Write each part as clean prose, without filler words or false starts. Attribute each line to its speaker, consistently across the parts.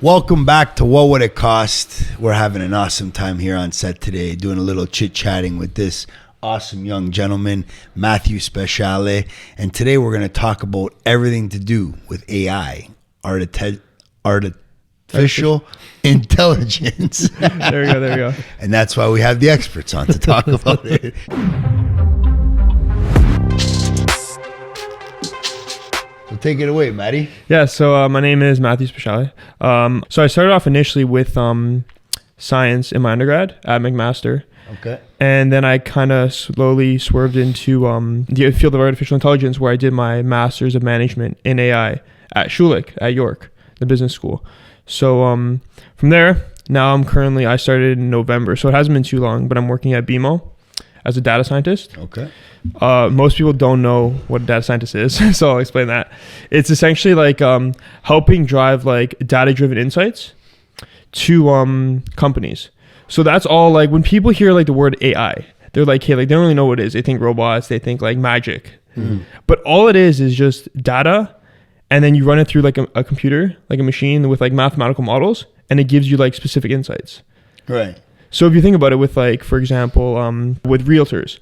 Speaker 1: Welcome back to What Would It Cost? We're having an awesome time here on set today, doing a little chit-chatting with this awesome young gentleman, Matthew Speciale. And today we're going to talk about everything to do with AI, artificial intelligence.
Speaker 2: There we go.
Speaker 1: And that's why we have the experts on to talk about it. So take it away, Matty.
Speaker 2: Yeah, so my name is Matthew Speciale. So I started off initially with science in my undergrad at McMaster.
Speaker 1: Okay.
Speaker 2: And then I kind of slowly swerved into the field of artificial intelligence, where I did my master's of management in AI at Schulich at York, the business school. So from there, now I started in November, so it hasn't been too long, but I'm working at BMO as a data scientist.
Speaker 1: Okay.
Speaker 2: Most people don't know what a data scientist is, so I'll explain that. It's essentially like helping drive like data-driven insights to companies. So that's all. Like when people hear like the word AI, they're like, hey, like they don't really know what it is. They think robots, they think like magic. Mm-hmm. But all it is just data, and then you run it through like a computer, like a machine with like mathematical models, and it gives you like specific insights.
Speaker 1: Right.
Speaker 2: So if you think about it with like, for example, with realtors,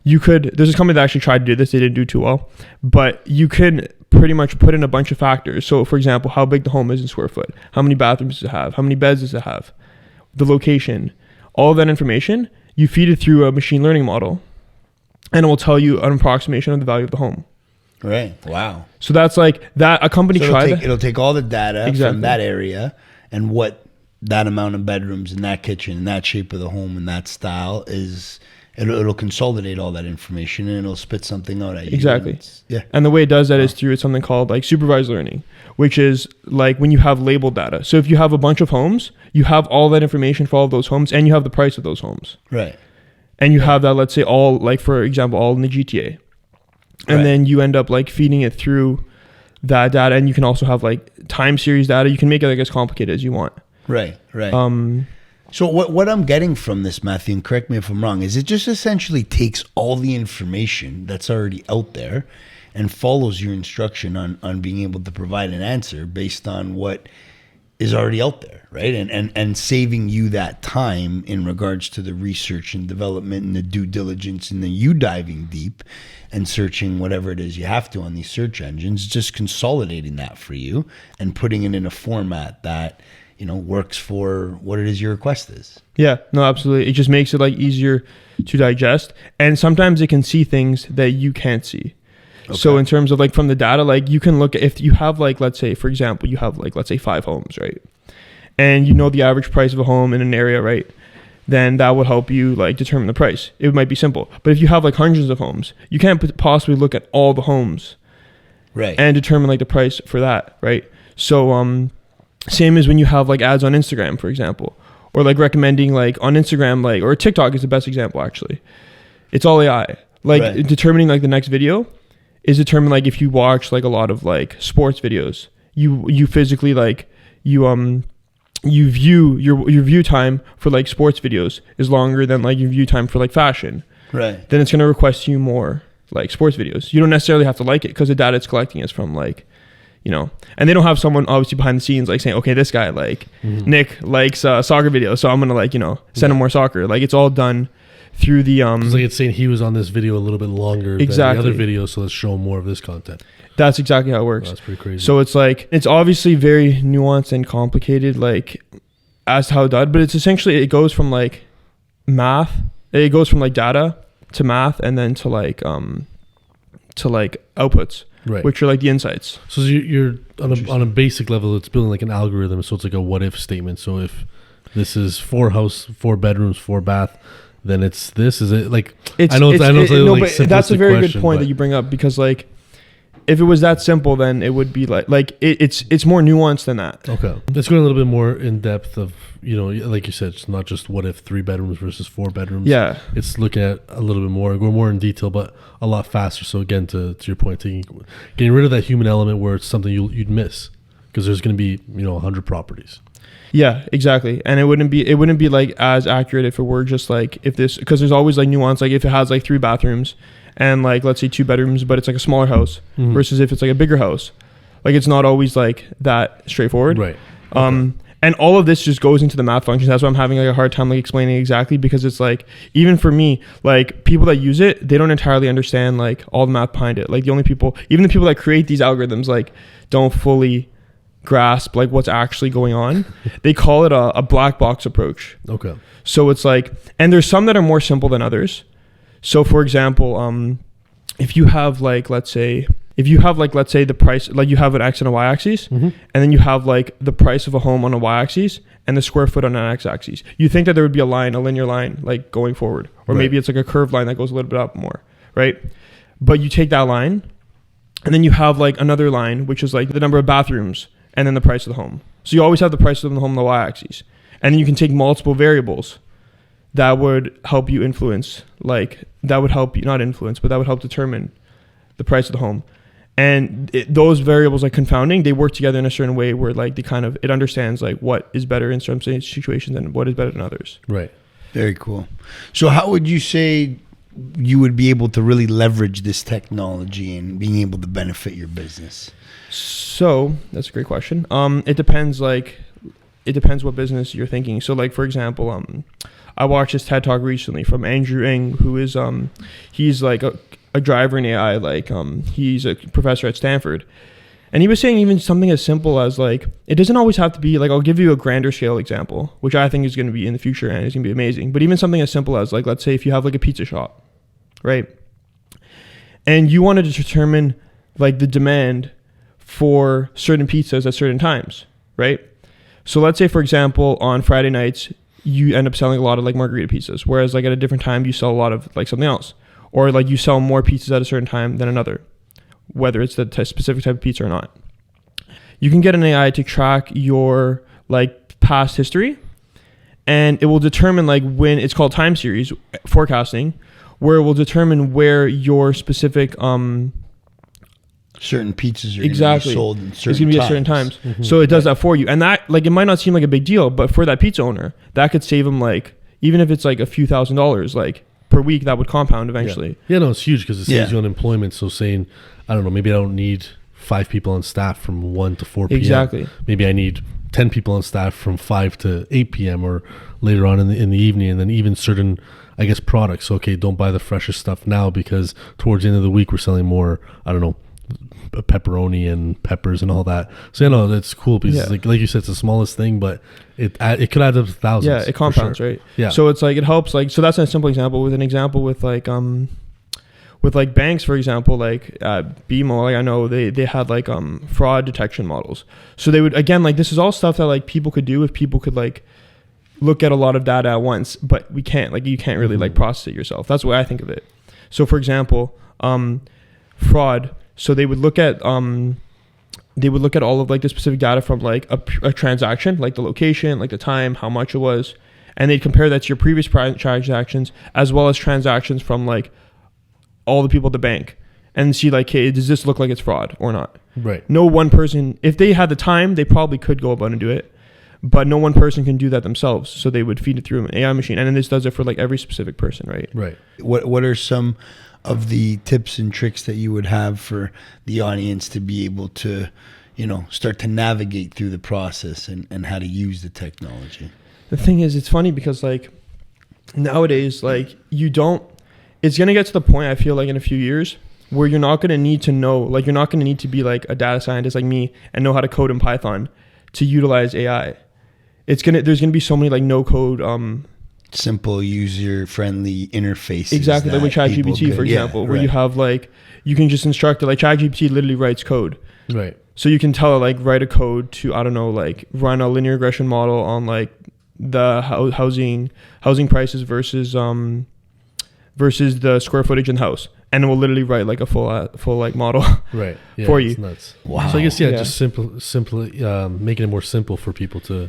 Speaker 2: there's a company that actually tried to do this. They didn't do too well, but you can pretty much put in a bunch of factors. So for example, how big the home is in square foot, how many bathrooms does it have, how many beds does it have, the location, all of that information, you feed it through a machine learning model, and it will tell you an approximation of the value of the home.
Speaker 1: Right. Wow.
Speaker 2: So that's like that. A company tried that.
Speaker 1: It'll take all the data from that area and what that amount of bedrooms in that kitchen and that shape of the home and that style is. It'll consolidate all that information and it'll spit something out at you.
Speaker 2: Exactly.
Speaker 1: Yeah.
Speaker 2: And the way it does that is through something called like supervised learning, which is like when you have labeled data. So if you have a bunch of homes, you have all that information for all of those homes, and you have the price of those homes.
Speaker 1: Right.
Speaker 2: And you have that, let's say all, like for example, all in the GTA. And then you end up like feeding it through that data, and you can also have like time series data. You can make it like as complicated as you want.
Speaker 1: Right. So what I'm getting from this, Matthew, and correct me if I'm wrong, is it just essentially takes all the information that's already out there and follows your instruction on being able to provide an answer based on what is already out there, right? And saving you that time in regards to the research and development and the due diligence and then you diving deep and searching whatever it is you have to on these search engines, just consolidating that for you and putting it in a format that works for what it is your request is. Yeah, no, absolutely. It just makes it like easier to digest. And sometimes it can see things that you can't see. Okay. So in terms of like from the data, like you can look at, if you have like, let's say, for example, you have like, let's say 5 homes, right? And you know the average price of a home in an area, right? Then that would help you like determine the price. It might be simple. But if you have like hundreds of homes, you can't possibly look at all the homes, right, and determine like the price for that, right? So, same as when you have like ads on Instagram, for example, or like recommending like on Instagram, like, or TikTok is the best example actually. It's all AI. Like determining like the next video is determined like if you watch like a lot of like sports videos, you physically like you view your view time for like sports videos is longer than like your view time for like fashion. Right. Then it's gonna request you more like sports videos. You don't necessarily have to like it because the data it's collecting is from like, and they don't have someone obviously behind the scenes like saying, okay, this guy like Nick likes soccer videos, so I'm gonna like send him more soccer. Like it's all done through the
Speaker 3: it's like it's saying he was on this video a little bit longer than the other video, so let's show him more of this content.
Speaker 2: That's exactly how it works.
Speaker 3: Oh, that's pretty crazy.
Speaker 2: So it's like it's obviously very nuanced and complicated, like as to how it does, but it's essentially it goes from like math, it goes from like data to math, and then to like outputs. Right. Which are like the insights.
Speaker 3: So you're on a basic level, it's building like an algorithm. So it's like a what if statement. So if this is 4 house, 4 bedrooms, 4 bath, then it's this. Is it like? But
Speaker 2: that's a very good point that you bring up, because like if it was that simple, then it would be like it's more nuanced than that.
Speaker 3: Okay, let's go a little bit more in depth of like you said, it's not just what if 3 bedrooms versus 4 bedrooms. Yeah, it's looking at a little bit more, go more in detail, but a lot faster. So again, to your point, getting rid of that human element where it's something you'd miss because there's going to be 100 properties.
Speaker 2: Yeah, exactly. And it wouldn't be like as accurate if it were just like if this, because there's always like nuance, like if it has like 3 bathrooms and like let's say 2 bedrooms, but it's like a smaller house versus if it's like a bigger house, like it's not always like that straightforward. Right. And all of this just goes into the math functions. That's why I'm having like a hard time like explaining exactly, because it's like, even for me, like people that use it, they don't entirely understand like all the math behind it. Like the people that create these algorithms like don't fully grasp like what's actually going on. They call it a black box approach.
Speaker 3: Okay.
Speaker 2: So it's like, and there's some that are more simple than others. So for example, if you have like, let's say the price, like you have an X and a Y axis, and then you have like the price of a home on a Y axis and the square foot on an X axis. You think that there would be a linear line, like going forward, or maybe it's like a curved line that goes a little bit up more, right? But you take that line and then you have like another line, which is like the number of bathrooms and then the price of the home. So you always have the price of the home on the Y axis. And then you can take multiple variables that would help you influence, like that would help you, not influence, but that would help determine the price of the home. And those variables, like confounding, they work together in a certain way where like it understands like what is better in some situations and what is better than others.
Speaker 3: Right.
Speaker 1: Very cool. So how would you say you would be able to really leverage this technology and being able to benefit your business?
Speaker 2: So that's a great question. It depends what business you're thinking. So like, for example, I watched this TED Talk recently from Andrew Ng, who is, he's like a driver in AI, like he's a professor at Stanford. And he was saying even something as simple as like, it doesn't always have to be like, I'll give you a grander scale example, which I think is going to be in the future and is going to be amazing. But even something as simple as like, let's say if you have like a pizza shop, right? And you wanted to determine like the demand for certain pizzas at certain times, right? So let's say, for example, on Friday nights, you end up selling a lot of like margarita pizzas, whereas like at a different time, you sell a lot of like something else. Or like you sell more pizzas at a certain time than another, whether it's the specific type of pizza or not. You can get an AI to track your like past history, and it will determine like when, it's called time series forecasting, where it will determine where your specific
Speaker 1: certain pizzas are
Speaker 2: exactly
Speaker 1: going to be sold in certain times.
Speaker 2: It's going to be at certain times. So it does that for you. And that, like, it might not seem like a big deal, but for that pizza owner, that could save him like, even if it's like a few $1,000s, like per week, that would compound eventually.
Speaker 3: Yeah, no, it's huge because it saves you on employment. So saying, I don't know, maybe I don't need 5 people on staff from 1 to 4 p.m.
Speaker 2: Exactly.
Speaker 3: Maybe I need 10 people on staff from 5 to 8 p.m. or later on in the evening. And then even certain, I guess, products. Okay, don't buy the freshest stuff now because towards the end of the week, we're selling more, I don't know, pepperoni and peppers and all that. So that's cool because it's like you said, it's the smallest thing, but it could add up to thousands.
Speaker 2: Yeah, it compounds, right?
Speaker 3: Yeah.
Speaker 2: So it's like, it helps, like, so that's a simple example. With an example with like banks, for example, like BMO, like I know they had like fraud detection models. So they would, again, like this is all stuff that like people could do if people could like look at a lot of data at once, but we can't, like you can't really like process it yourself. That's the way I think of it. So for example, fraud. So they would look at all of like the specific data from like a transaction, like the location, like the time, how much it was, and they'd compare that to your previous transactions as well as transactions from like all the people at the bank, and see like, hey, does this look like it's fraud or not?
Speaker 3: Right.
Speaker 2: No one person, if they had the time, they probably could go about and do it, but no one person can do that themselves. So they would feed it through an AI machine, and then this does it for like every specific person, right?
Speaker 3: Right.
Speaker 1: What are some of the tips and tricks that you would have for the audience to be able to, start to navigate through the process and how to use the technology?
Speaker 2: The thing is, it's funny because like nowadays, like it's going to get to the point, I feel like in a few years, where you're not going to need to know, like you're not going to need to be like a data scientist like me and know how to code in Python to utilize AI. There's going to be so many like no code,
Speaker 1: simple user-friendly interfaces.
Speaker 2: Exactly, like with ChatGPT, for example, where you have like, you can just instruct it, like ChatGPT literally writes code.
Speaker 3: Right.
Speaker 2: So you can tell it like, write a code to, I don't know, like run a linear regression model on like the housing prices versus the square footage in the house. And it will literally write like a full like model
Speaker 3: right.
Speaker 2: for you.
Speaker 3: Nuts.
Speaker 1: Wow.
Speaker 3: So I guess, just simply making it more simple for people to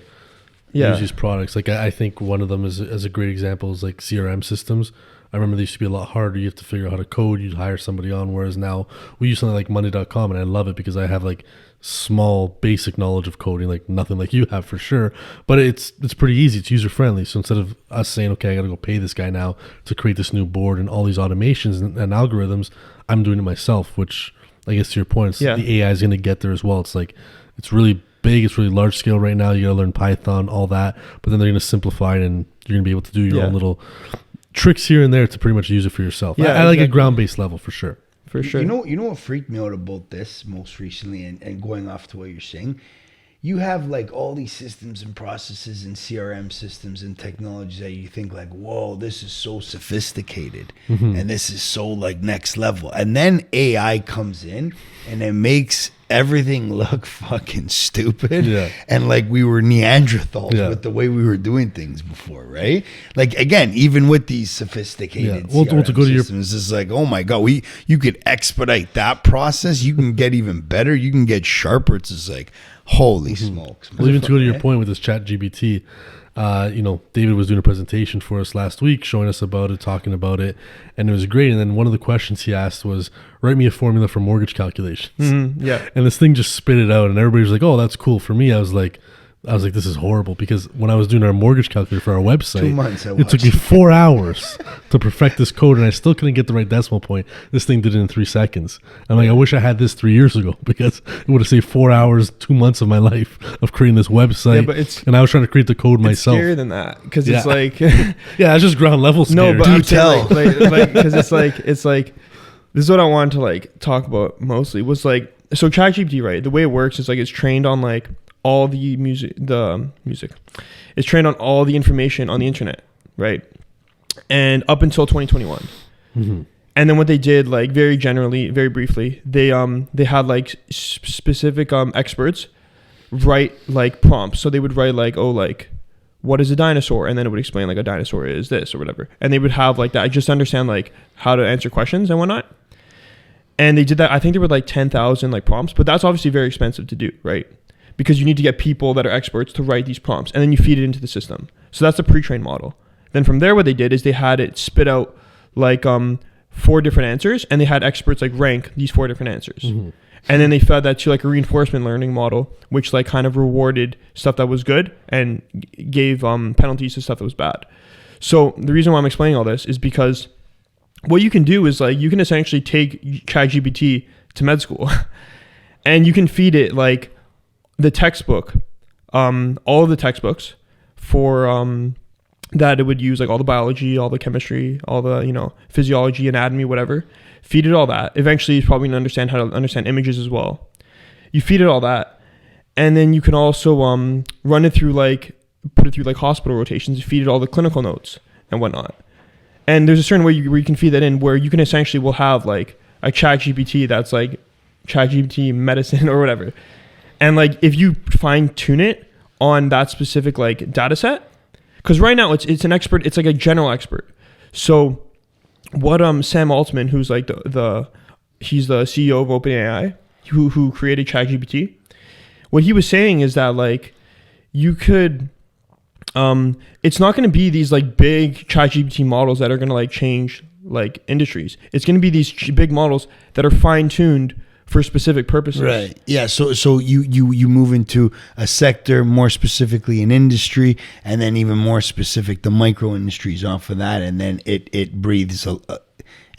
Speaker 3: use these products. Like I think one of them is as a great example is like CRM systems. I remember they used to be a lot harder. You have to figure out how to code. You'd hire somebody on. Whereas now we use something like Monday.com, and I love it because I have like small basic knowledge of coding, like nothing like you have for sure. But it's pretty easy. It's user friendly. So instead of us saying, okay, I got to go pay this guy now to create this new board and all these automations and algorithms, I'm doing it myself. Which I guess to your point, the AI is going to get there as well. It's like it's really big. It's really large scale right now. You got to learn Python, all that. But then they're going to simplify it, and you're going to be able to do your own little tricks here and there to pretty much use it for yourself.
Speaker 2: Yeah,
Speaker 3: I like a ground-based level for sure.
Speaker 2: For sure.
Speaker 1: You know what freaked me out about this most recently, and going off to what you're saying, you have like all these systems and processes and CRM systems and technologies that you think like, whoa, this is so sophisticated and this is so like next level. And then AI comes in and it makes everything look fucking stupid.
Speaker 3: Yeah.
Speaker 1: And like we were Neanderthals with the way we were doing things before, right? Like again, even with these sophisticated CRM
Speaker 3: to go to
Speaker 1: systems, it's like, oh my God, you could expedite that process. You can get even better. You can get sharper. It's just like, holy smokes.
Speaker 3: Well, even to go to your point with this chat GPT, David was doing a presentation for us last week, showing us about it, talking about it, and it was great. And then one of the questions he asked was, write me a formula for mortgage calculations.
Speaker 2: Yeah.
Speaker 3: And this thing just spit it out, and everybody was like, oh, that's cool. For me, I was like, this is horrible, because when I was doing our mortgage calculator for our website,
Speaker 1: 2 months
Speaker 3: it took me 4 hours to perfect this code, and I still couldn't get the right decimal point. This thing did it in 3 seconds. I'm like, I wish I had this 3 years ago, because it would have saved 4 hours, 2 months of my life of creating this website.
Speaker 2: Yeah, but
Speaker 3: and I was trying to create the code myself.
Speaker 2: It's scarier than that, because it's like,
Speaker 3: yeah, it's just ground level scary.
Speaker 2: no, but I'm saying like, because it's like, this is what I wanted to like talk about mostly was like, so ChatGPT, right? The way it works is like it's trained on like all the music. It's trained on all the information on the internet, right? And up until 2021. And then what they did, like very generally, very briefly, they had like specific experts write like prompts. So they would write like, oh, like, what is a dinosaur? And then it would explain like a dinosaur is this or whatever. And they would have like that, just understand like how to answer questions and whatnot. And they did that. I think there were like 10,000 like prompts, but that's obviously very expensive to do, right? Because you need to get people that are experts to write these prompts, and then you feed it into the system. So that's a pre-trained model. Then from there, what they did is they had it spit out like 4 different answers, and they had experts like rank these 4 different answers. And then they fed that to like a reinforcement learning model, which like kind of rewarded stuff that was good and gave penalties to stuff that was bad. So the reason why I'm explaining all this is because what you can do is like you can essentially take ChatGPT to med school and you can feed it like the textbook, all of the textbooks for that it would use, like all the biology, all the chemistry, all the physiology, anatomy, whatever. Feed it all that. Eventually, it's probably going to understand images as well. You feed it all that, and then you can also put it through like hospital rotations. You feed it all the clinical notes and whatnot. And there's a certain way where you can feed that in, where you can essentially will have like a ChatGPT that's like ChatGPT medicine or whatever. And like if you fine tune it on that specific like data set, because right now it's an expert, it's like a general expert. So what Sam Altman, who's like he's the CEO of OpenAI, who created ChatGPT, what he was saying is that like you could it's not going to be these like big ChatGPT models that are going to like change like industries. It's going to be these big models that are fine tuned for specific purposes. Right.
Speaker 1: Yeah. So you move into a sector, more specifically an industry, and then even more specific, the micro industries off of that, and then it breathes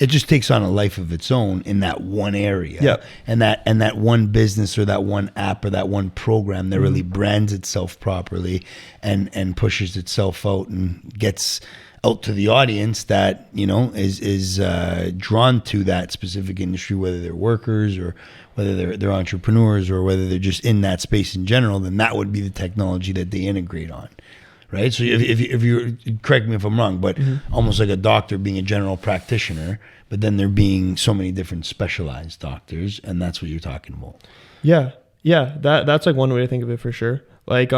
Speaker 1: it just takes on a life of its own in that one area.
Speaker 2: Yeah.
Speaker 1: And that one business or that one app or that one program that really brands itself properly and pushes itself out and gets out to the audience that is drawn to that specific industry, whether they're workers or whether they're entrepreneurs or whether they're just in that space in general. Then that would be the technology that they integrate on, right? So if you correct me if I'm wrong, but almost like a doctor being a general practitioner, but then there being so many different specialized doctors, and that's what you're talking about.
Speaker 2: Yeah, that's like one way to think of it for sure. Like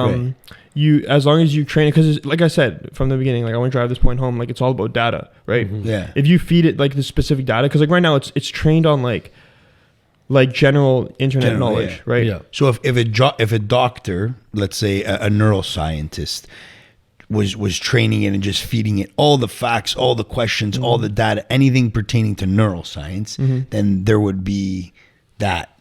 Speaker 2: you, as long as you train it, because like I said from the beginning, like I want to drive this point home, like it's all about data, right?
Speaker 1: Yeah.
Speaker 2: If you feed it like the specific data, because like right now it's trained on like general internet knowledge, right?
Speaker 1: Yeah. So if a doctor, let's say a neuroscientist, was training it and just feeding it all the facts, all the questions, all the data, anything pertaining to neuroscience, then there would be that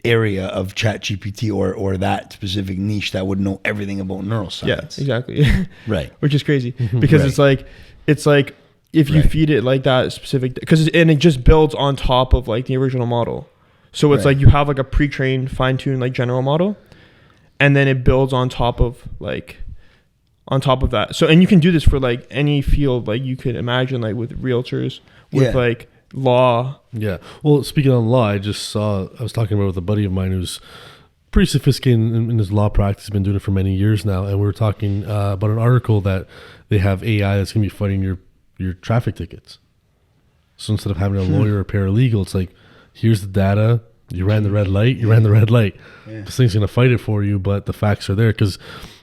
Speaker 1: area of ChatGPT or that specific niche that would know everything about neuroscience.
Speaker 2: Yeah, exactly.
Speaker 1: Right.
Speaker 2: Which is crazy because it's like if you feed it like that specific, and it just builds on top of like the original model. So it's like you have like a pre-trained, fine-tuned like general model, and then it builds on top of that. So, and you can do this for like any field, like you could imagine, like with realtors, with like law.
Speaker 3: Yeah. Well, speaking on law, I was talking about with a buddy of mine who's pretty sophisticated in his law practice. He's been doing it for many years now. And we were talking about an article that they have AI that's going to be fighting your traffic tickets. So instead of having a lawyer or paralegal, it's like, here's the data. You ran the red light. You ran the red light. This thing's going to fight it for you, but the facts are there. Because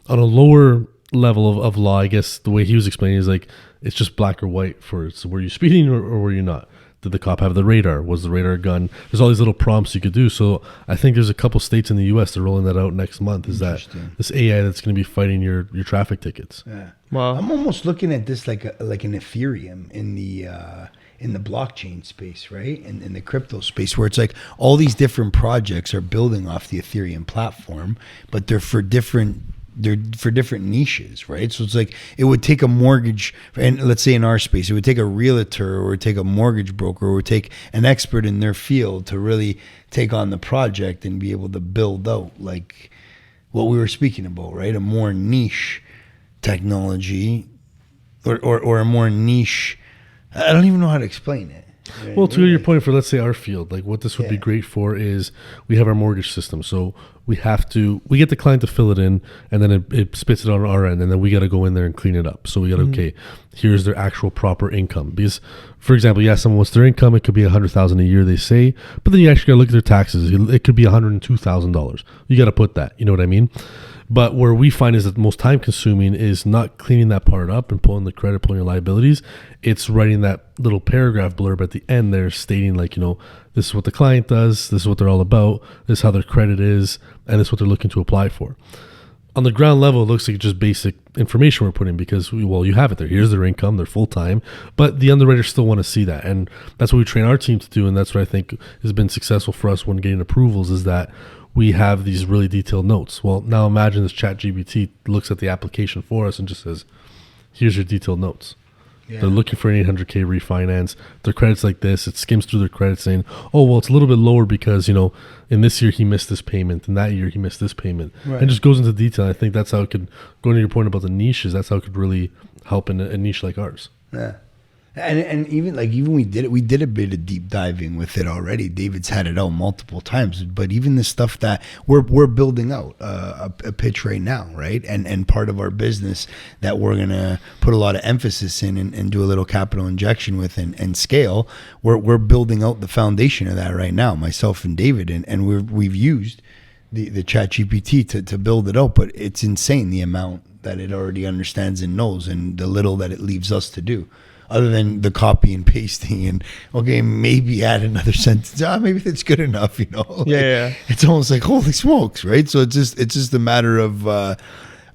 Speaker 3: on a lower level of law, I guess the way he was explaining is like, it's just black or white for it. So were you speeding or were you not? Did the cop have the radar? Was the radar a gun? There's all these little prompts you could do. So I think there's a couple states in the U.S. that are rolling that out next month. Is that this AI that's going to be fighting your traffic tickets?
Speaker 1: Yeah.
Speaker 2: Wow.
Speaker 1: I'm almost looking at this like an Ethereum in the blockchain space, right? In the crypto space, where it's like all these different projects are building off the Ethereum platform, but they're for different niches, right? So it's like it would take a mortgage, and let's say in our space, it would take a realtor or take a mortgage broker or take an expert in their field to really take on the project and be able to build out like what we were speaking about, right? A more niche technology or a more niche, I don't even know how to explain it. Right?
Speaker 3: Well, to your point, for let's say our field, like what this would be great for is we have our mortgage system. So we get the client to fill it in, and then it spits it on our end, and then we got to go in there and clean it up. So we got to, okay, here's their actual proper income. Because, for example, someone wants their income, it could be $100,000 a year, they say, but then you actually got to look at their taxes. It could be $102,000. You got to put that, you know what I mean? But where we find is that the most time consuming is not cleaning that part up and pulling the credit, pulling your liabilities. It's writing that little paragraph blurb at the end there stating like, this is what the client does, this is what they're all about, this is how their credit is, and this is what they're looking to apply for. On the ground level, it looks like just basic information we're putting because, you have it there. Here's their income, they're full-time, but the underwriters still want to see that. And that's what we train our team to do, and that's what I think has been successful for us when getting approvals is that we have these really detailed notes. Well, now imagine this ChatGPT looks at the application for us and just says, here's your detailed notes. Yeah. They're looking for an 800K refinance. Their credit's like this. It skims through their credit saying, oh, well, it's a little bit lower because, in this year he missed this payment and that year he missed this payment. Right. And just goes into detail. I think that's how it could, going to your point about the niches, that's how it could really help in a niche like ours.
Speaker 1: Yeah. And even we did a bit of deep diving with it already. David's had it out multiple times, but even the stuff that we're building out a pitch right now, right? And part of our business that we're gonna put a lot of emphasis in and do a little capital injection with and scale. We're building out the foundation of that right now, myself and David, and we've used the ChatGPT to build it out, but it's insane the amount that it already understands and knows, and the little that it leaves us to do. Other than the copy and pasting and maybe add another sentence. Maybe that's good enough,
Speaker 2: Yeah.
Speaker 1: It's almost like holy smokes, right? So it's just a matter of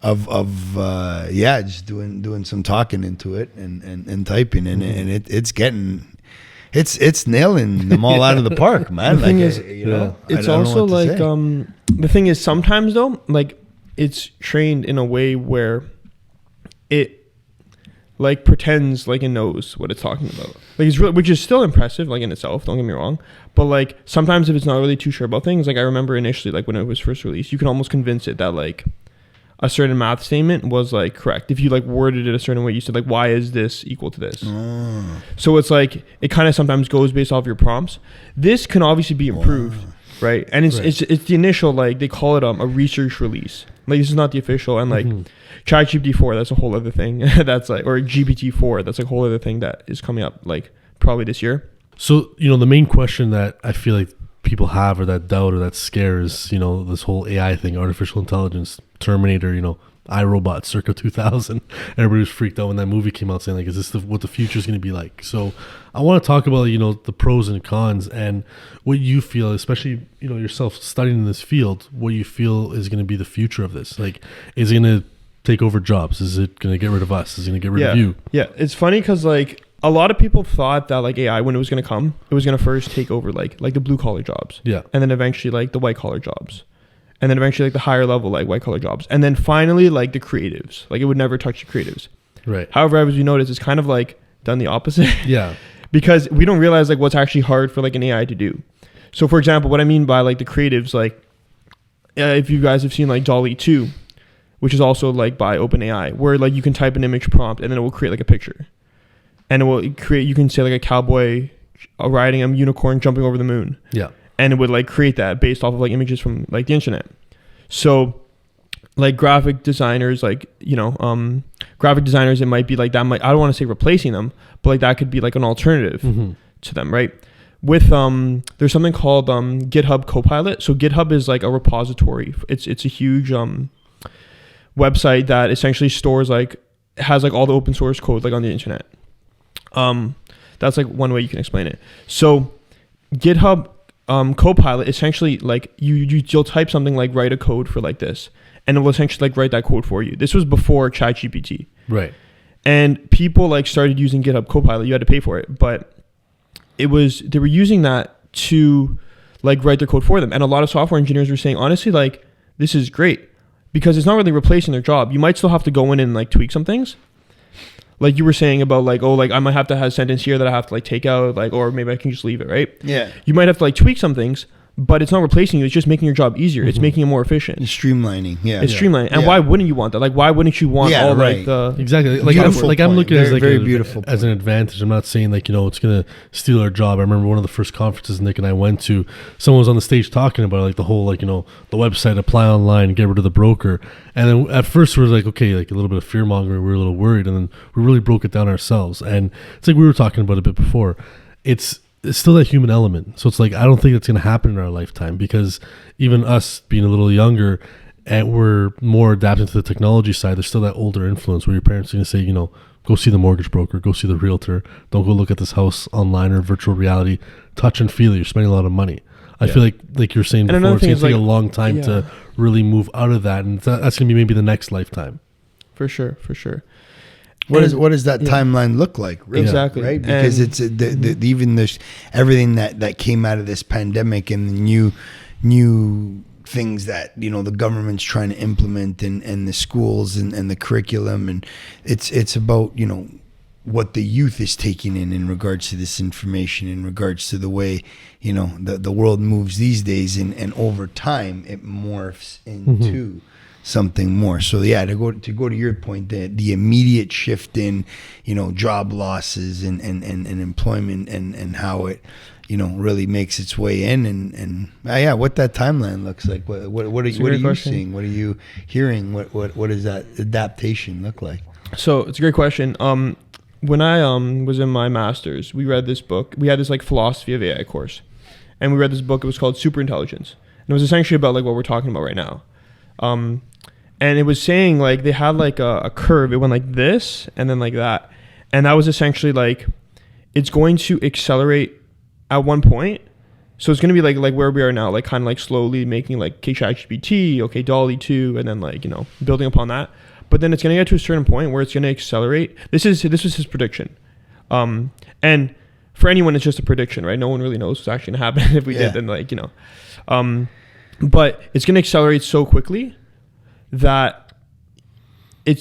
Speaker 1: just doing some talking into it and typing and it's nailing them all out of the park, man.
Speaker 2: The thing is, it's also like the thing is sometimes though, like it's trained in a way where it like pretends like it knows what it's talking about. Like it's really, which is still impressive, like in itself, don't get me wrong. But like sometimes if it's not really too sure about things, like I remember initially, like when it was first released, you can almost convince it that like a certain math statement was like correct. If you like worded it a certain way, you said like, why is this equal to this? So it's like, it kind of sometimes goes based off your prompts. This can obviously be improved, right? And it's the initial, like they call it a research release. Like this is not the official, and like ChatGPT-4, that's a whole other thing. That's like, or GPT-4, that's like a whole other thing that is coming up like probably this year.
Speaker 3: So, the main question that I feel like people have or that doubt or that scares, this whole AI thing, artificial intelligence, Terminator, iRobot circa 2000. Everybody was freaked out when that movie came out saying like, is this what the future is going to be like? So I want to talk about, the pros and cons and what you feel, especially, yourself studying in this field, what you feel is going to be the future of this. Like, is it going to take over jobs? Is it going to get rid of us? Is it going to get rid of you? Yeah.
Speaker 2: It's funny because like a lot of people thought that like AI, when it was going to come, it was going to first take over like the blue collar jobs. Yeah. And then eventually like the white collar jobs. And then eventually like the higher level, like white collar jobs. And then finally like the creatives, like it would never touch the creatives.
Speaker 3: Right.
Speaker 2: However, as you notice, it's kind of like done the opposite.
Speaker 3: Yeah.
Speaker 2: Because we don't realize like what's actually hard for like an AI to do. So for example, what I mean by like the creatives, like if you guys have seen like DALL-E 2, which is also like by OpenAI, where like you can type an image prompt and then it will create like a picture, and it will create. You can say like a cowboy riding a unicorn jumping over the moon.
Speaker 3: Yeah,
Speaker 2: and it would like create that based off of like images from like the internet. So like graphic designers, like graphic designers, it might be like that. I don't want to say replacing them, but like that could be like an alternative to them, right? With there's something called GitHub Copilot. So GitHub is like a repository. It's a huge website that essentially stores has all the open source code like on the internet. That's like one way you can explain it. So GitHub Copilot essentially like you'll type something like write a code for like this, and it will essentially like write that code for you. This was before ChatGPT,
Speaker 3: right?
Speaker 2: And people like started using GitHub Copilot. You had to pay for it, but they were using that to like write their code for them. And a lot of software engineers were saying, honestly, like this is great because it's not really replacing their job. You might still have to go in and like tweak some things. Like you were saying about like, oh, like I might have to have a sentence here that I have to like take out, like, or maybe I can just leave it, right?
Speaker 1: Yeah.
Speaker 2: You might have to like tweak some things, but it's not replacing you. It's just making your job easier. It's making it more efficient.
Speaker 1: It's streamlining. Yeah.
Speaker 2: It's streamlining. And why wouldn't you want that? Like, why wouldn't you want all like the
Speaker 3: exactly like I'm looking at it as like beautiful as an advantage. I'm not saying like it's gonna steal our job. I remember one of the first conferences Nick and I went to. Someone was on the stage talking about like the whole like the website, apply online, get rid of the broker. And then at first we were like, okay, like a little bit of fear mongering. We were a little worried, and then we really broke it down ourselves. And it's like we were talking about a bit before. It's still that human element. So it's like, I don't think it's going to happen in our lifetime, because even us being a little younger and we're more adapting to the technology side, there's still that older influence where your parents are going to say, go see the mortgage broker, go see the realtor. Don't go look at this house online or virtual reality. Touch and feel it. You're spending a lot of money. I feel like you're saying before, it's going to take a long time to really move out of that. And that's going to be maybe the next lifetime.
Speaker 2: For sure.
Speaker 1: What does that timeline look like? Really,
Speaker 2: exactly.
Speaker 1: Right? Because it's even this everything that came out of this pandemic and the new things that the government's trying to implement and the schools and the curriculum, and it's about what the youth is taking in regards to this information, in regards to the way the world moves these days, and over time it morphs into something more. So to go to your point, the immediate shift in job losses and employment and how it really makes its way in and what that timeline looks like. What are you seeing? What are you hearing? What does that adaptation look like?
Speaker 2: So it's a great question. When I was in my master's, we read this book. We had this like philosophy of AI course, and we read this book. It was called Superintelligence, and it was essentially about like what we're talking about right now. And it was saying like they had like a curve. It went like this and then like that. And that was essentially like it's going to accelerate at one point. So it's going to be like where we are now, like kind of like slowly making like ChatGPT, okay, DALL-E 2, and then like, building upon that. But then it's going to get to a certain point where it's going to accelerate. This was his prediction. And for anyone, it's just a prediction, right? No one really knows what's actually going to happen. If we did, then like, but it's going to accelerate so quickly that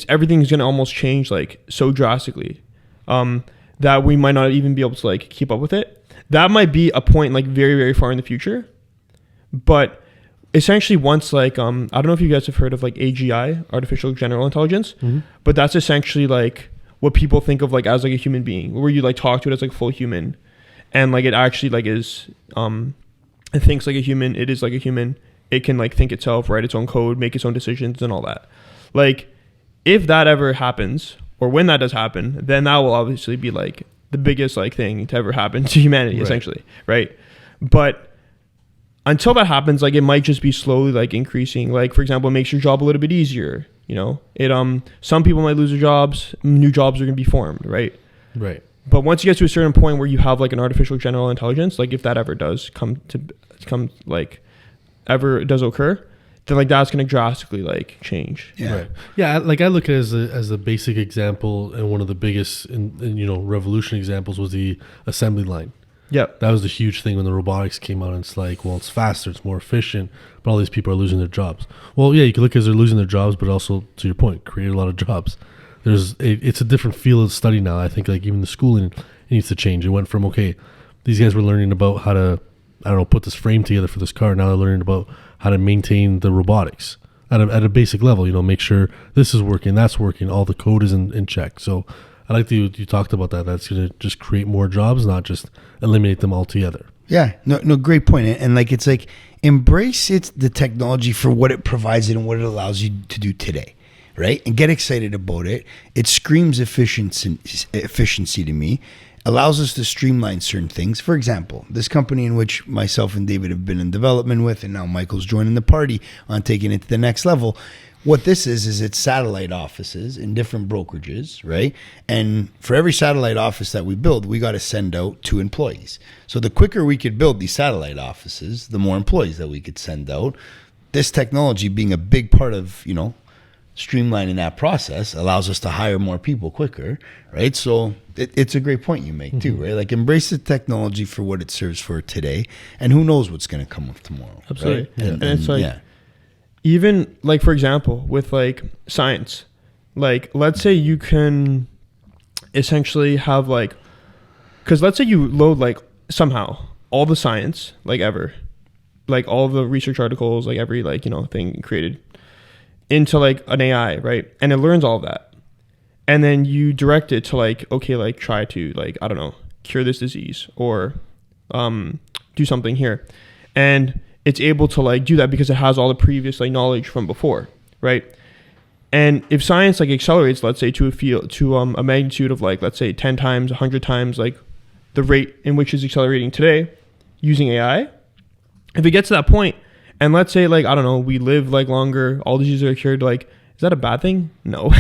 Speaker 2: everything's going to almost change like so drastically that we might not even be able to like keep up with it. That might be a point like very, very far in the future. But essentially once like, I don't know if you guys have heard of like AGI, artificial general intelligence, but that's essentially like what people think of like as like a human being, where you like talk to it as like full human, and like it actually like is, it thinks like a human, it is like a human. It can like think itself, write its own code, make its own decisions and all that. Like if that ever happens, or when that does happen, then that will obviously be like the biggest like thing to ever happen to humanity, essentially. Right. But until that happens, like it might just be slowly like increasing. Like for example, it makes your job a little bit easier. It some people might lose their jobs, new jobs are gonna be formed, right? Right. But once you get to a certain point where you have like an artificial general intelligence, like if that ever does come ever does occur, then like that's going to drastically like change.
Speaker 3: Right. Like I look at it as a basic example, and one of the biggest revolution examples was the assembly line. Yeah, that was the huge thing when the robotics came out, and it's like, well, it's faster, it's more efficient, but all these people are losing their jobs. Well, yeah, you can look at it as they're losing their jobs, but also, to your point, create a lot of jobs. It's a different field of study now. I think like even the schooling needs to change. It went from, okay, these guys were learning about how to, I don't know, put this frame together for this car. Now they're learning about how to maintain the robotics at a basic level. Make sure this is working, that's working, all the code is in check. So I like that you talked about that. That's going to just create more jobs, not just eliminate them altogether.
Speaker 1: Yeah, no, great point. And it's like embrace the technology for what it provides and what it allows you to do today, right? And get excited about it. It screams efficiency to me. Allows us to streamline certain things. For example, this company in which myself and David have been in development with, and now Michael's joining the party on taking it to the next level. What this is it's satellite offices in different brokerages, right? And for every satellite office that we build, we got to send out 2 employees. So the quicker we could build these satellite offices, the more employees that we could send out. This technology being a big part of, streamlining that process allows us to hire more people quicker, right? So it's a great point you make too, right? Like embrace the technology for what it serves for today, and who knows what's going to come up tomorrow.
Speaker 2: Absolutely.
Speaker 1: Right?
Speaker 2: And it's like, even like, for example, with like science, like let's say you can essentially have like, because let's say you load like somehow all the science like ever, like all the research articles, like every like, thing created into like an AI, right? And it learns all of that. And then you direct it to like, okay, like try to like, I don't know, cure this disease or do something here. And it's able to like do that because it has all the previous like knowledge from before, right? And if science like accelerates, let's say to a magnitude of like, let's say 10 times, 100 times like the rate in which it's accelerating today using AI, if it gets to that point, and let's say like, I don't know, we live like longer, all diseases are cured, like, is that a bad thing? No.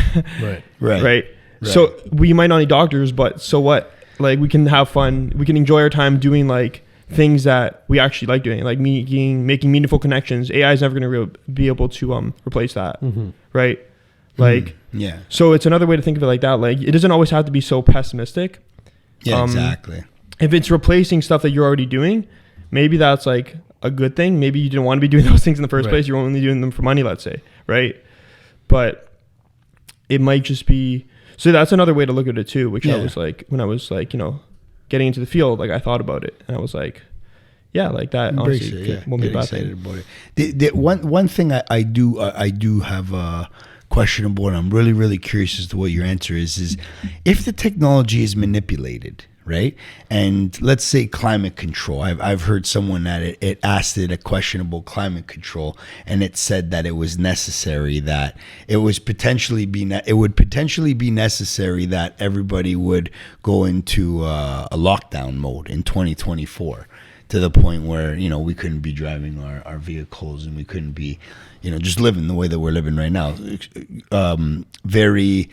Speaker 2: Right. So we might not need doctors, but so what? Like we can have fun. We can enjoy our time doing like things that we actually like doing, like making meaningful connections. AI is never going to be able to replace that. Right. Like,
Speaker 1: yeah.
Speaker 2: So it's another way to think of it like that. Like it doesn't always have to be so pessimistic.
Speaker 1: Yeah, exactly.
Speaker 2: If it's replacing stuff that you're already doing, maybe that's like a good thing. Maybe you didn't want to be doing those things in the first place. You're only doing them for money, let's say, right? But it might just be, so that's another way to look at it too, which I was like, when I was like, getting into the field, like I thought about it and I was like, yeah, like that honestly won't be a bad thing.
Speaker 1: About it. The one thing I do have a question about, and I'm really, really curious as to what your answer is if the technology is manipulated, right? And let's say climate control. I've heard someone that it asked it a question about climate control, and it said that it was necessary, that it would potentially be necessary that everybody would go into a lockdown mode in 2024, to the point where we couldn't be driving our vehicles and we couldn't be just living the way that we're living right now. Very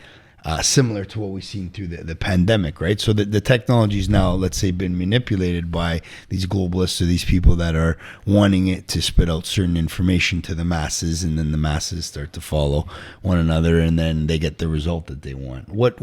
Speaker 1: similar to what we've seen through the pandemic, right? So the technology is now, let's say, been manipulated by these globalists or these people that are wanting it to spit out certain information to the masses, and then the masses start to follow one another, and then they get the result that they want. What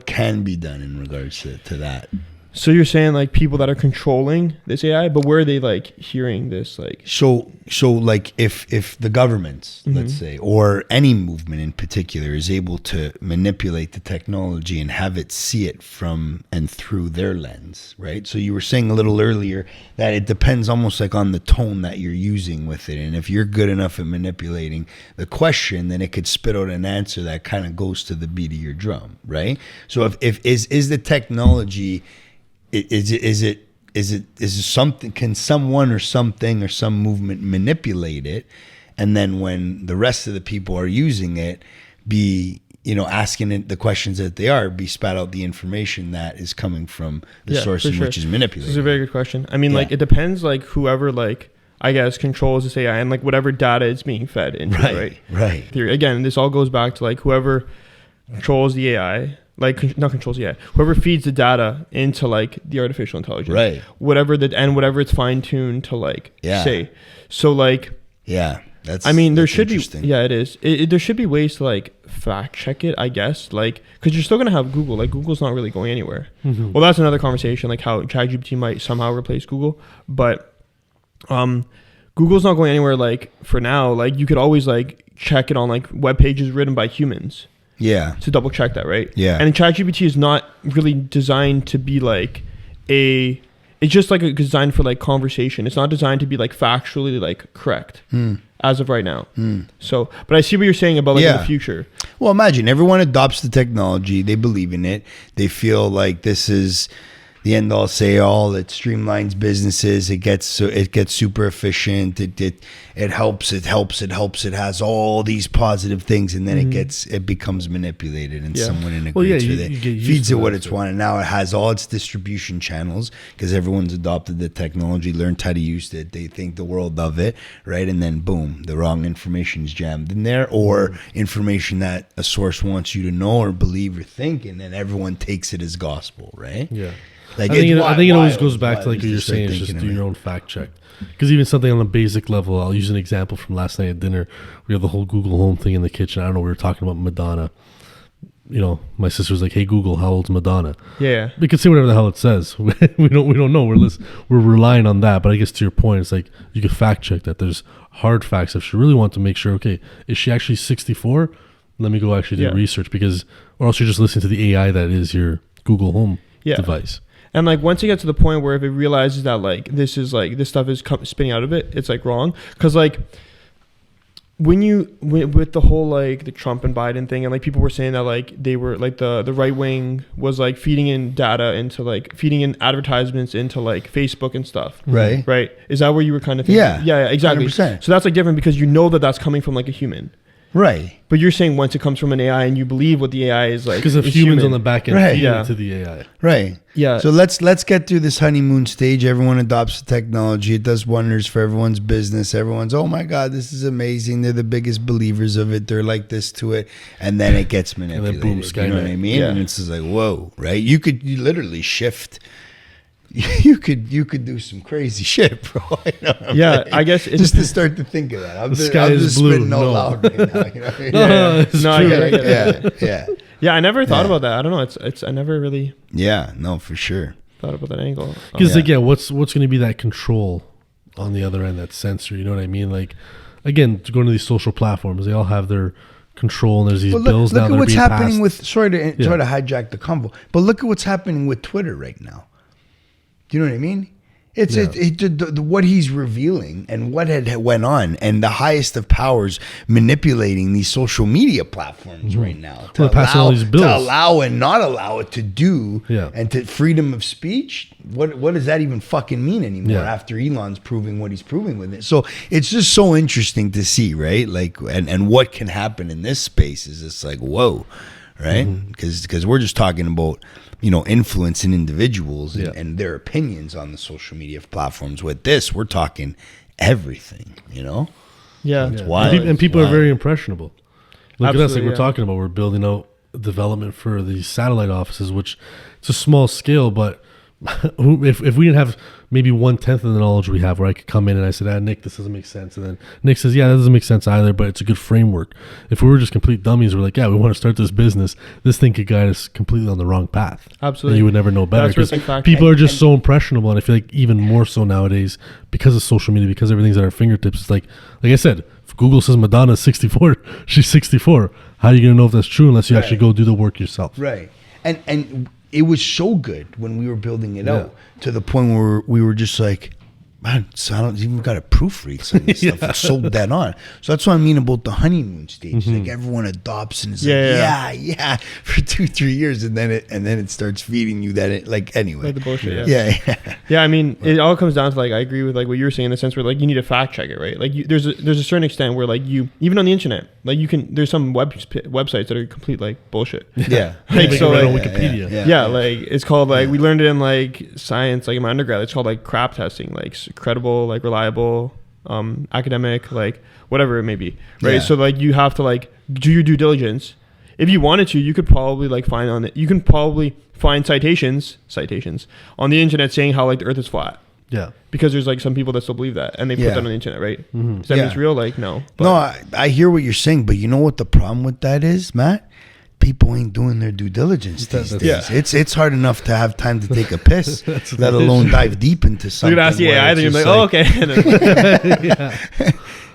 Speaker 1: can be done in regards to that?
Speaker 2: So you're saying like people that are controlling this AI, but where are they like hearing this? Like
Speaker 1: so like if the governments, let's say, or any movement in particular is able to manipulate the technology and have it see it from and through their lens, right? So you were saying a little earlier that it depends almost like on the tone that you're using with it, and if you're good enough at manipulating the question, then it could spit out an answer that kind of goes to the beat of your drum, right? So if the technology, is it something? Can someone or something or some movement manipulate it, and then when the rest of the people are using it, be asking it the questions that they are, be spat out the information that is coming from the source in which is manipulated?
Speaker 2: This is a very good question. I mean, like it depends. Like whoever I guess controls this AI and like whatever data it's being fed into, right? Theory. Again, this all goes back to like whoever controls the AI. Like not controls, whoever feeds the data into like the artificial intelligence,
Speaker 1: right?
Speaker 2: Whatever it's fine tuned to say. So like,
Speaker 1: that's.
Speaker 2: I mean, there should be.
Speaker 1: Yeah,
Speaker 2: it is. There should be ways to like fact check it, I guess. Like, because you're still gonna have Google. Like, Google's not really going anywhere. Well, that's another conversation. Like how ChatGPT might somehow replace Google, but Google's not going anywhere. Like for now, like you could always like check it on like web pages written by humans.
Speaker 1: Yeah.
Speaker 2: To double check that, right?
Speaker 1: Yeah.
Speaker 2: And ChatGPT is not really designed to be like it's it's just like designed for like conversation. It's not designed to be like factually like correct as of right now. So, but I see what you're saying about like in the future.
Speaker 1: Well, imagine everyone adopts the technology. They believe in it. They feel like this is the end all say all. It streamlines businesses. It gets super efficient. It helps. It has all these positive things, and then it becomes manipulated, and someone integrates with it, feeds it what it's wanted. Now it has all its distribution channels because everyone's adopted the technology, learned how to use it. They think the world of it, right? And then boom, the wrong information is jammed in there, or information that a source wants you to know or believe or think, and then everyone takes it as gospel, right?
Speaker 3: Yeah.
Speaker 1: Like
Speaker 3: I think it always goes back to like what you're saying, is just do your own fact check. Because even something on a basic level, I'll use an example from last night at dinner. We have the whole Google Home thing in the kitchen. I don't know, we were talking about Madonna. You know, my sister was like, "Hey Google, how old's Madonna?"
Speaker 2: Yeah.
Speaker 3: We can say whatever the hell it says. we don't know. We're relying on that. But I guess to your point, it's like you could fact check that. There's hard facts. If you really want to make sure, okay, is she actually 64? Let me go actually do research, because or else you're just listening to the AI that is your Google Home device.
Speaker 2: And like once you get to the point where if it realizes that like this is like this stuff is spinning out of it, it's like wrong. Because like when with the whole like the Trump and Biden thing, and like people were saying that like they were like the right wing was like feeding in data into like feeding in advertisements into like Facebook and stuff. Right. Is that where you were kind of thinking? Yeah, exactly.
Speaker 1: 100%.
Speaker 2: So that's like different because you know that that's coming from like a human.
Speaker 1: Right.
Speaker 2: But you're saying once it comes from an AI and you believe what the AI is like,
Speaker 3: because of humans on the back end feeding it to the AI.
Speaker 1: Right.
Speaker 2: Yeah.
Speaker 1: So let's get through this honeymoon stage. Everyone adopts the technology. It does wonders for everyone's business. Everyone's, oh my God, this is amazing. They're the biggest believers of it. They're like this to it. And then it gets manipulated.
Speaker 3: And then boom,
Speaker 1: you know what I mean?
Speaker 2: Yeah.
Speaker 1: And it's just like, whoa, right? You literally shift. You could do some crazy shit, bro.
Speaker 2: I guess it's
Speaker 1: just to start to think of that. I'm
Speaker 3: the sky
Speaker 1: just
Speaker 3: is blue.
Speaker 1: spitting out loud right now. You know what I mean?
Speaker 3: I get
Speaker 1: Yeah.
Speaker 2: Yeah, I never thought about that. I don't know. It's I never really
Speaker 1: for sure
Speaker 2: thought about that angle.
Speaker 3: Because what's going to be that control on the other end, that sensor? You know what I mean? Like, again, going to these social platforms, they all have their control, and there's these bills now that are being passed. Look at what's happening with. Sorry to
Speaker 1: hijack the convo, but look at what's happening with Twitter right now. Do you know what I mean? It's what he's revealing and what had went on, and the highest of powers manipulating these social media platforms right now to allow and not allow it to do, and to freedom of speech. What does that even fucking mean anymore after Elon's proving what he's proving with it? So it's just so interesting to see, right? Like, and what can happen in this space is it's like, whoa, right? Because we're just talking about, you know, influencing individuals and their opinions on the social media platforms. With this, we're talking everything, you know?
Speaker 2: Yeah.
Speaker 1: It's wild.
Speaker 3: And people are very impressionable. Look at us, like we're talking about, we're building out development for these satellite offices, which it's a small scale, but if we didn't have maybe 1/10 of the knowledge we have, where I could come in and I said, Nick, this doesn't make sense. And then Nick says, yeah, that doesn't make sense either, but it's a good framework. If we were just complete dummies, we're like, yeah, we want to start this business. This thing could guide us completely on the wrong path.
Speaker 2: Absolutely.
Speaker 3: And you would never know better, because people are just so impressionable. And I feel like even more so nowadays because of social media, because everything's at our fingertips. It's like I said, if Google says Madonna's 64, she's 64. How are you going to know if that's true unless you actually go do the work yourself?
Speaker 1: Right. And it was so good when we were building it out, to the point where we were just like, man, so I don't even got to proofread some of this stuff. It's so dead on. So that's what I mean about the honeymoon stage. Like everyone adopts and is like, for 2-3 years, and then it starts feeding you that it, like, anyway.
Speaker 2: Like the bullshit.
Speaker 1: Yeah.
Speaker 2: I mean, it all comes down to, like, I agree with like what you were saying in the sense where like you need to fact check it, right? Like there's a certain extent where like you, even on the internet, like there's some websites that are complete like bullshit.
Speaker 1: Yeah.
Speaker 2: Like, so like,
Speaker 3: on Wikipedia.
Speaker 2: Yeah, like it's called like we learned it in like science, like in my undergrad. It's called like crap testing, like credible, like reliable, academic, like whatever it may be, right? So like you have to like do your due diligence. If you wanted to, you could probably like find on it. You can probably find citations on the internet saying how like the Earth is flat.
Speaker 3: Yeah,
Speaker 2: because there's like some people that still believe that, and they put that on the internet, right? Does that mean it's real? Like no.
Speaker 1: No, I hear what you're saying, but you know what the problem with that is, Matt? People ain't doing their due diligence these days. It's hard enough to have time to take a piss, let alone dive deep into something.
Speaker 2: You could ask the AI, then you're like, oh, okay.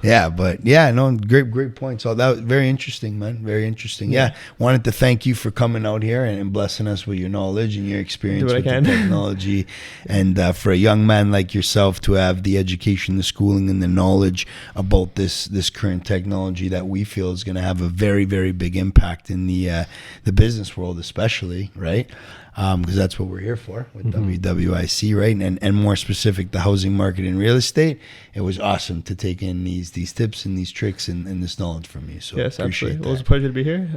Speaker 1: Yeah, but yeah, no, great points. So that was very interesting, man. Very interesting. Yeah. Wanted to thank you for coming out here and blessing us with your knowledge and your experience with the technology. And for a young man like yourself to have the education, the schooling, and the knowledge about this current technology that we feel is going to have a very, very big impact in the business world, especially, right? Because that's what we're here for with WWIC, right? And more specific, the housing market and real estate. It was awesome to take in these tips and these tricks and this knowledge from you. So
Speaker 2: yes, absolutely. Well, it was a pleasure to be here.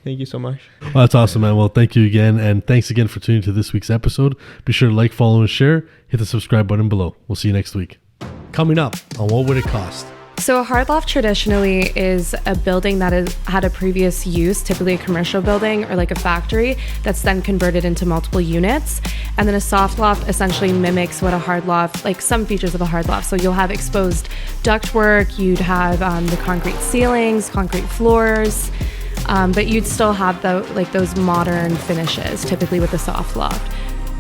Speaker 2: Thank you so much.
Speaker 3: Well, that's awesome, man. Well, thank you again. And thanks again for tuning to this week's episode. Be sure to like, follow, and share. Hit the subscribe button below. We'll see you next week. Coming up on What Would It Cost?
Speaker 4: So a hard loft traditionally is a building that has had a previous use, typically a commercial building or like a factory, that's then converted into multiple units. And then a soft loft essentially mimics what a hard loft, like some features of a hard loft. So you'll have exposed ductwork, you'd have the concrete ceilings, concrete floors, but you'd still have those modern finishes, typically with a soft loft.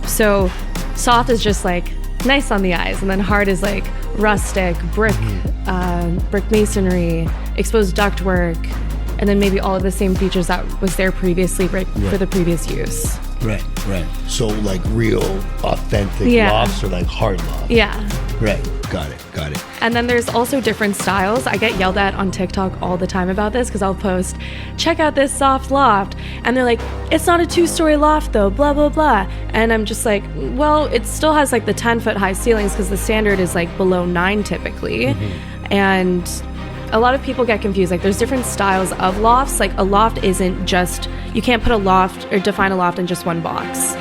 Speaker 4: So soft is just like nice on the eyes, and then hard is like rustic, brick masonry, exposed ductwork, and then maybe all of the same features that was there previously for the previous use.
Speaker 1: Right. So like real authentic lofts or like hard lofts.
Speaker 4: Yeah.
Speaker 1: Right. Got it.
Speaker 4: And then there's also different styles. I get yelled at on TikTok all the time about this because I'll post, check out this soft loft. And they're like, it's not a 2-story loft though, blah, blah, blah. And I'm just like, well, it still has like the 10-foot high ceilings because the standard is like below 9 typically. And a lot of people get confused. Like there's different styles of lofts. Like a loft isn't just, you can't put a loft or define a loft in just one box.